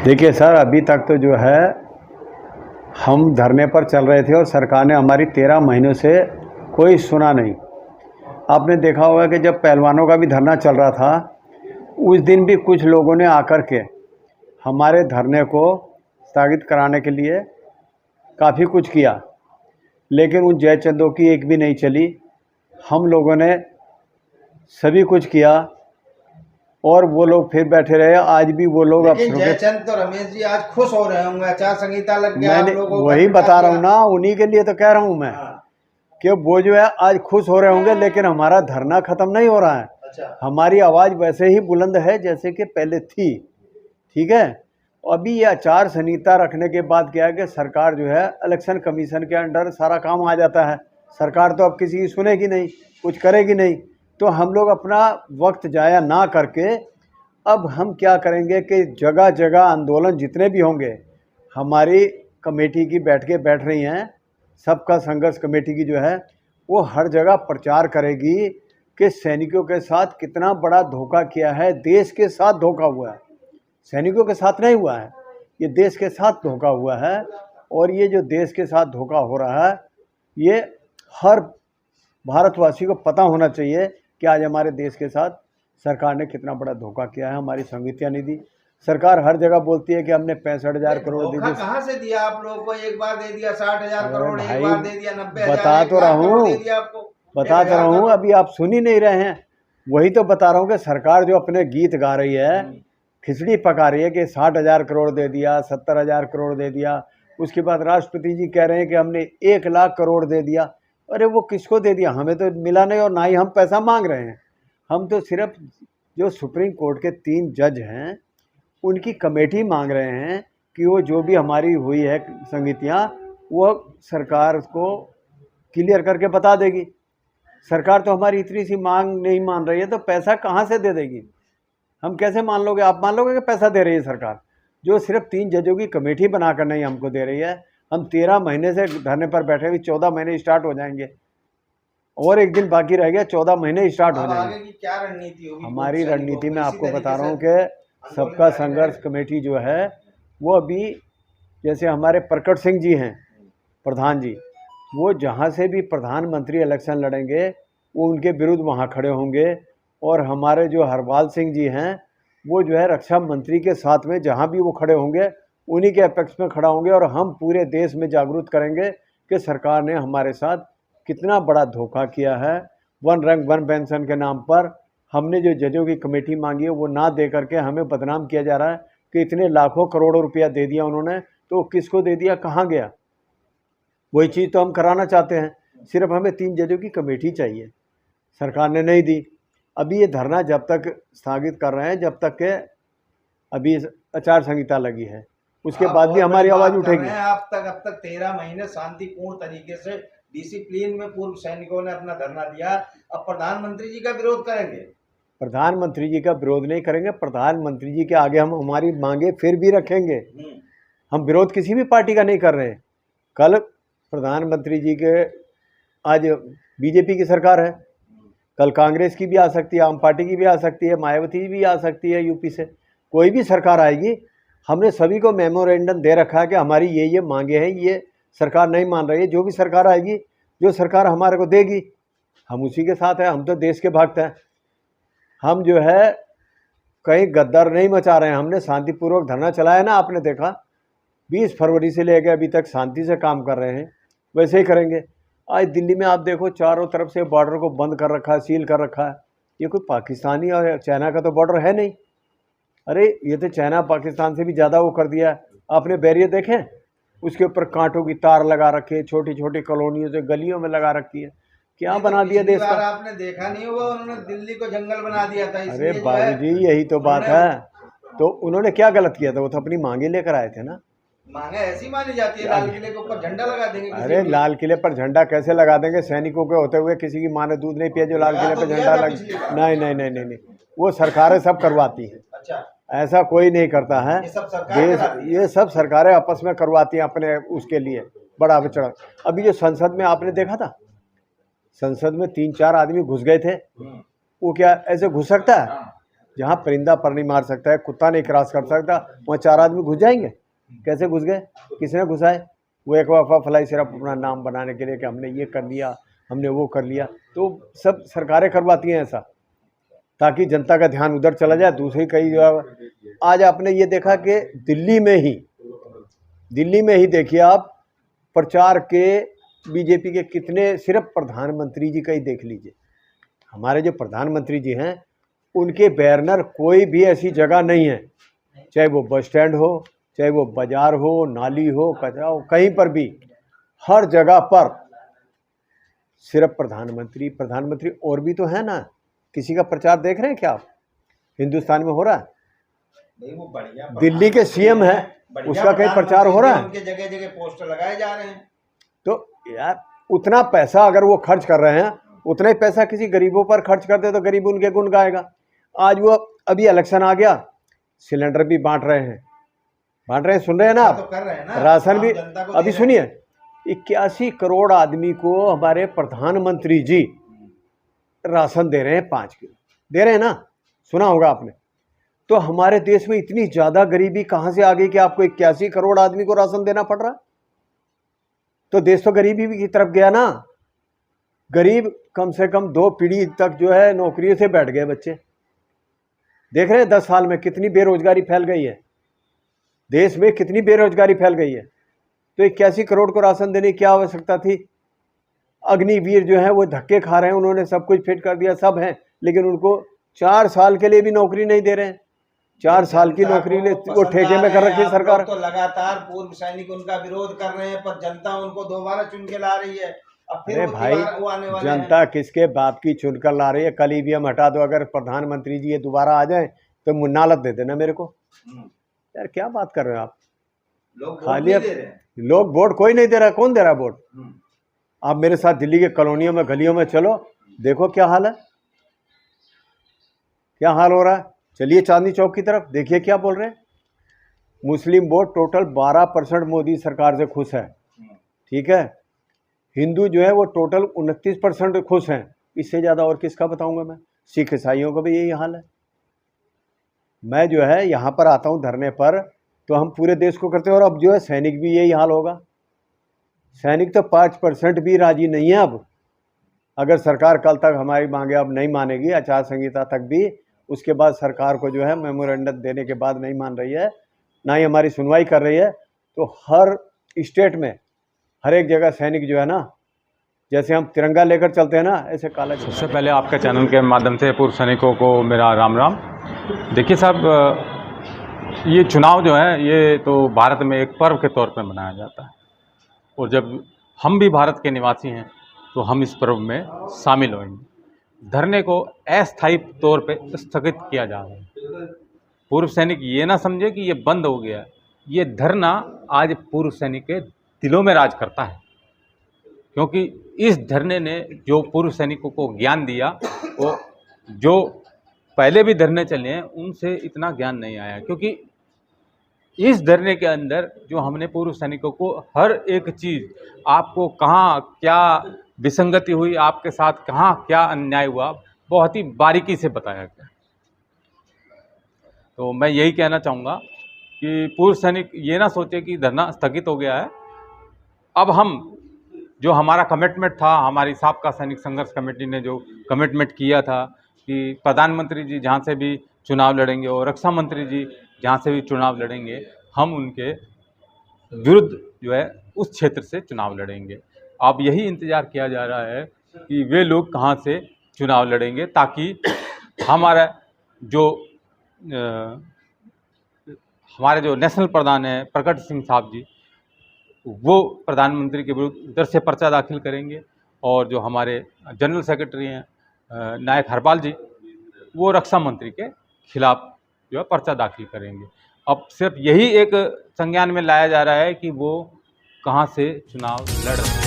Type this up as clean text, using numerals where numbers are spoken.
देखिए सर, अभी तक तो जो है हम धरने पर चल रहे थे और सरकार ने हमारी 13 महीनों से कोई सुना नहीं। आपने देखा होगा कि जब पहलवानों का भी धरना चल रहा था, उस दिन भी कुछ लोगों ने आकर के हमारे धरने को स्थगित कराने के लिए काफ़ी कुछ किया, लेकिन उन जय चंदों की एक भी नहीं चली। हम लोगों ने सभी कुछ किया और वो लोग फिर बैठे रहे। आज भी वो लोग लेकिन जयचंद तो रमेश जी आज खुश हो रहे होंगे, आचार संहिता लग गया आप मैंने लोगों को। वही बता रहा हूँ ना, उन्हीं के लिए तो कह रहा हूँ मैं कि वो जो है आज खुश हो रहे होंगे, लेकिन हमारा धरना खत्म नहीं हो रहा है। अच्छा। हमारी आवाज़ वैसे ही बुलंद है जैसे कि पहले थी, ठीक है। अभी ये आचार संहिता रखने के बाद क्या है कि सरकार जो है इलेक्शन कमीशन के अंडर सारा काम आ जाता है। सरकार तो अब किसी की सुनेगी नहीं, कुछ करेगी नहीं। तो हम लोग अपना वक्त जाया ना करके अब हम क्या करेंगे कि जगह जगह आंदोलन जितने भी होंगे, हमारी कमेटी की बैठ रही हैं, सबका संघर्ष कमेटी की जो है वो हर जगह प्रचार करेगी कि सैनिकों के साथ कितना बड़ा धोखा किया है। देश के साथ धोखा हुआ है, सैनिकों के साथ नहीं हुआ है, ये देश के साथ धोखा हुआ है। और ये जो देश के साथ धोखा हो रहा है, ये हर भारतवासी को पता होना चाहिए कि आज हमारे देश के साथ सरकार ने कितना बड़ा धोखा किया है। हमारी संवित्तियाँ नहीं दी। सरकार हर जगह बोलती है कि हमने 65,000 करोड़ दे दिए। कहाँ से दिया आप लोगों को? एक बार दे दिया 60,000 करोड़, एक बार दे दिया 90,000, बता तो रहा हूँ, अभी आप सुन ही नहीं रहे हैं। वही तो बता रहा हूँ कि सरकार जो अपने गीत गा रही है, खिचड़ी पका रही है कि 60,000 करोड़ दे दिया, 70,000 करोड़ दे दिया। उसके बाद राष्ट्रपति जी कह रहे हैं कि हमने 1 लाख करोड़ दे दिया। अरे वो किसको दे दिया? हमें तो मिला नहीं और ना ही हम पैसा मांग रहे हैं। हम तो सिर्फ जो सुप्रीम कोर्ट के 3 जज हैं उनकी कमेटी मांग रहे हैं कि वो जो भी हमारी हुई है संगतियाँ वो सरकार को क्लियर करके बता देगी। सरकार तो हमारी इतनी सी मांग नहीं मान रही है, तो पैसा कहाँ से दे देगी? हम कैसे मान लोगे? आप मान लोगे कि पैसा दे रही है सरकार, जो सिर्फ 3 जजों की कमेटी बनाकर नहीं हमको दे रही है? हम 13 महीने से धरने पर बैठे हुए, 14 महीने स्टार्ट हो जाएंगे और एक दिन बाकी रह गया, 14 महीने स्टार्ट हो जाएंगे। आगे की क्या रणनीति होगी? हमारी रणनीति में आपको बता रहा हूँ कि सबका संघर्ष कमेटी जो है वो अभी, जैसे हमारे प्रकट सिंह जी हैं प्रधान जी, वो जहाँ से भी प्रधानमंत्री इलेक्शन लड़ेंगे वो उनके विरुद्ध वहाँ खड़े होंगे। और हमारे जो हरपाल सिंह जी हैं वो जो है रक्षा मंत्री के साथ में जहाँ भी वो खड़े होंगे उन्हीं के अपेक्ष में खड़ा होंगे। और हम पूरे देश में जागरूक करेंगे कि सरकार ने हमारे साथ कितना बड़ा धोखा किया है। 1 रैंक 1 पेंशन के नाम पर हमने जो जजों की कमेटी मांगी है वो ना दे करके हमें बदनाम किया जा रहा है कि इतने लाखों करोड़ों रुपया दे दिया उन्होंने, तो किसको दे दिया, कहाँ गया? वही चीज़ तो हम कराना चाहते हैं। सिर्फ हमें 3 जजों की कमेटी चाहिए, सरकार ने नहीं दी। अभी ये धरना जब तक स्थगित कर रहे हैं जब तक के अभी आचार संहिता लगी है, उसके बाद भी हमारी आवाज़ उठेगी। अब तक 13 महीने शांतिपूर्ण तरीके से डिसिप्लिन में पूर्व सैनिकों ने अपना धरना दिया। अब प्रधानमंत्री जी का विरोध करेंगे? प्रधानमंत्री जी का विरोध नहीं करेंगे। प्रधानमंत्री जी के आगे हम हमारी मांगे फिर भी रखेंगे। हम विरोध किसी भी पार्टी का नहीं कर रहे हैं। कल प्रधानमंत्री जी के, आज बीजेपी की सरकार है, कल कांग्रेस की भी आ सकती है, आम पार्टी की भी आ सकती है, मायावती भी आ सकती है, यूपी से कोई भी सरकार आएगी। हमने सभी को मेमोरेंडम दे रखा है कि हमारी ये मांगे हैं, ये सरकार नहीं मान रही है। जो भी सरकार आएगी, जो सरकार हमारे को देगी, हम उसी के साथ हैं। हम तो देश के भक्त हैं। हम जो है कहीं गद्दार नहीं मचा रहे हैं। हमने शांतिपूर्वक धरना चलाया ना, आपने देखा 20 फरवरी से लेकर अभी तक शांति से काम कर रहे हैं, वैसे ही करेंगे। आज दिल्ली में आप देखो चारों तरफ से बॉर्डर को बंद कर रखा है, सील कर रखा है। ये कोई पाकिस्तानी और चाइना का तो बॉर्डर है नहीं। अरे ये तो चाइना पाकिस्तान से भी ज़्यादा वो कर दिया है। आपने बैरियर देखे? उसके ऊपर कांटों की तार लगा रखी है, छोटी छोटी कॉलोनियों से गलियों में लगा रखी है। क्या बना दिया देश का? आपने देखा नहीं होगा, उन्होंने दिल्ली को जंगल बना दिया था। अरे बाबूजी, यही तो बात है। तो उन्होंने क्या गलत किया था? वो तो अपनी मांगे लेकर आए थे ना। मांगे ऐसी मानी जाती है, लाल किले के ऊपर झंडा लगा देंगे। अरे लाल किले पर झंडा कैसे लगा देंगे? सैनिकों के होते हुए किसी की माँ ने दूध नहीं पिया जो लाल किले पर झंडा लग? नहीं नहीं नहीं नहीं नहीं, वो सरकारें सब करवाती हैं। अच्छा, ऐसा कोई नहीं करता है। ये सब सरकारें आपस में करवाती हैं अपने उसके लिए बड़ा विचरण। अभी जो संसद में आपने देखा था, संसद में 3-4 आदमी घुस गए थे। वो क्या ऐसे घुस सकता है? जहाँ परिंदा पर नहीं मार सकता है, कुत्ता नहीं क्रॉस कर सकता, वहाँ 4 आदमी घुस जाएंगे? कैसे घुस गए? किसने घुसाए? वो एक अफवाह फैलाई सिर्फ अपना नाम बनाने के लिए कि हमने ये कर लिया, हमने वो कर लिया। तो सब सरकारें करवाती हैं ऐसा, ताकि जनता का ध्यान उधर चला जाए। दूसरी कई आज आपने ये देखा कि दिल्ली में ही देखिए आप, प्रचार के बीजेपी के कितने, सिर्फ प्रधानमंत्री जी का ही देख लीजिए। हमारे जो प्रधानमंत्री जी हैं उनके बैनर कोई भी ऐसी जगह नहीं है, चाहे वो बस स्टैंड हो, चाहे वो बाजार हो, नाली हो, कचरा हो, कहीं पर भी, हर जगह पर सिर्फ प्रधानमंत्री। और भी तो है ना, किसी का प्रचार देख रहे हैं क्या आप? हिंदुस्तान में हो रहा है? नहीं, वो बढ़िया दिल्ली के सीएम है, उसका कहीं प्रचार हो रहा है? उनके जगह जगह पोस्टर लगाए जा रहे हैं। तो यार उतना पैसा अगर वो खर्च कर रहे हैं, उतना ही पैसा किसी गरीबों पर खर्च कर दे तो गरीब उनके गुण गाएगा। आज वो अभी इलेक्शन आ गया, सिलेंडर भी बांट रहे हैं, सुन रहे हैं ना आप? तो कर रहे हैं ना, राशन भी। अभी सुनिए, 81 करोड़ आदमी को हमारे प्रधानमंत्री जी राशन दे रहे हैं, 5 किलो दे रहे हैं ना, सुना होगा आपने। तो हमारे देश में इतनी ज्यादा गरीबी कहां से आ गई कि आपको 81 करोड़ आदमी को राशन देना पड़ रहा है? तो देश तो गरीबी की तरफ गया ना। गरीब कम से कम 2 पीढ़ी तक जो है नौकरियों से बैठ गए बच्चे। देख रहे हैं 10 साल में कितनी बेरोजगारी फैल गई है, देश में कितनी बेरोजगारी फैल गई है। तो 81 करोड़ को राशन देने की क्या आवश्यकता थी? अग्निवीर जो है वो धक्के खा रहे हैं, उन्होंने सब कुछ फिट कर दिया, सब है, लेकिन उनको 4 साल के लिए भी नौकरी नहीं दे रहे हैं। 4 साल की नौकरी ले वो ठेके में कर रखी है सरकार। तो लगातार पूर्व सैनिक उनका विरोध कर रहे हैं, पर जनता उनको दोबारा चुन के ला रही है। अब फिर अरे भाई, जनता किसके बाप की चुनकर ला रही है? कल ईवीएम हटा दो, अगर प्रधानमंत्री जी ये दोबारा आ जाए तो मुन्नालत दे देना मेरे को। यार क्या बात कर रहे हो आप? खाली लोग वोट कोई नहीं दे रहा। कौन दे रहा वोट? आप मेरे साथ दिल्ली के कॉलोनियों में, गलियों में चलो, देखो क्या हाल है, क्या हाल हो रहा है। चलिए चांदनी चौक की तरफ, देखिए क्या बोल रहे हैं। मुस्लिम वोट टोटल 12% मोदी सरकार से खुश है, ठीक है। हिंदू जो है वो टोटल 29% खुश हैं। इससे ज़्यादा और किसका बताऊंगा मैं? सिख ईसाइयों का भी यही हाल है। मैं जो है यहाँ पर आता हूँ धरने पर, तो हम पूरे देश को करते हैं, और अब जो है सैनिक भी यही हाल होगा। सैनिक तो 5% भी राजी नहीं है अब। अगर सरकार कल तक हमारी मांगे अब नहीं मानेगी, आचार संहिता तक भी, उसके बाद सरकार को जो है मेमोरेंडम देने के बाद नहीं मान रही है, ना ही हमारी सुनवाई कर रही है, तो हर स्टेट में हर एक जगह सैनिक जो है ना, जैसे हम तिरंगा लेकर चलते हैं ना, ऐसे काला। सबसे पहले आपके चैनल के माध्यम से पूर्व सैनिकों को मेरा राम राम। देखिए साहब, ये चुनाव जो है ये तो भारत में एक पर्व के तौर पर मनाया जाता है, और जब हम भी भारत के निवासी हैं तो हम इस पर्व में शामिल होंगे। धरने को अस्थायी तौर पे स्थगित किया जा रहा है। पूर्व सैनिक ये ना समझे कि ये बंद हो गया। ये धरना आज पूर्व सैनिक के दिलों में राज करता है, क्योंकि इस धरने ने जो पूर्व सैनिकों को ज्ञान दिया, वो जो पहले भी धरने चले हैं उनसे इतना ज्ञान नहीं आया। क्योंकि इस धरने के अंदर जो हमने पूर्व सैनिकों को हर एक चीज़, आपको कहाँ क्या विसंगति हुई, आपके साथ कहाँ क्या अन्याय हुआ, बहुत ही बारीकी से बताया गया। तो मैं यही कहना चाहूँगा कि पूर्व सैनिक ये ना सोचे कि धरना स्थगित हो गया है। अब हम जो हमारा कमिटमेंट था, हमारी साबका सैनिक संघर्ष कमेटी ने जो कमिटमेंट किया था कि प्रधानमंत्री जी जहाँ से भी चुनाव लड़ेंगे और रक्षा मंत्री जी जहाँ से भी चुनाव लड़ेंगे, हम उनके विरुद्ध जो है उस क्षेत्र से चुनाव लड़ेंगे। अब यही इंतज़ार किया जा रहा है कि वे लोग कहाँ से चुनाव लड़ेंगे, ताकि हमारे जो नेशनल प्रधान हैं प्रकट सिंह साहब जी, वो प्रधानमंत्री के विरुद्ध उधर से पर्चा दाखिल करेंगे, और जो हमारे जनरल सेक्रेटरी हैं नायक हरपाल जी, वो रक्षा मंत्री के खिलाफ जो है पर्चा दाखिल करेंगे। अब सिर्फ यही एक संज्ञान में लाया जा रहा है कि वो कहाँ से चुनाव लड़ रहे हैं।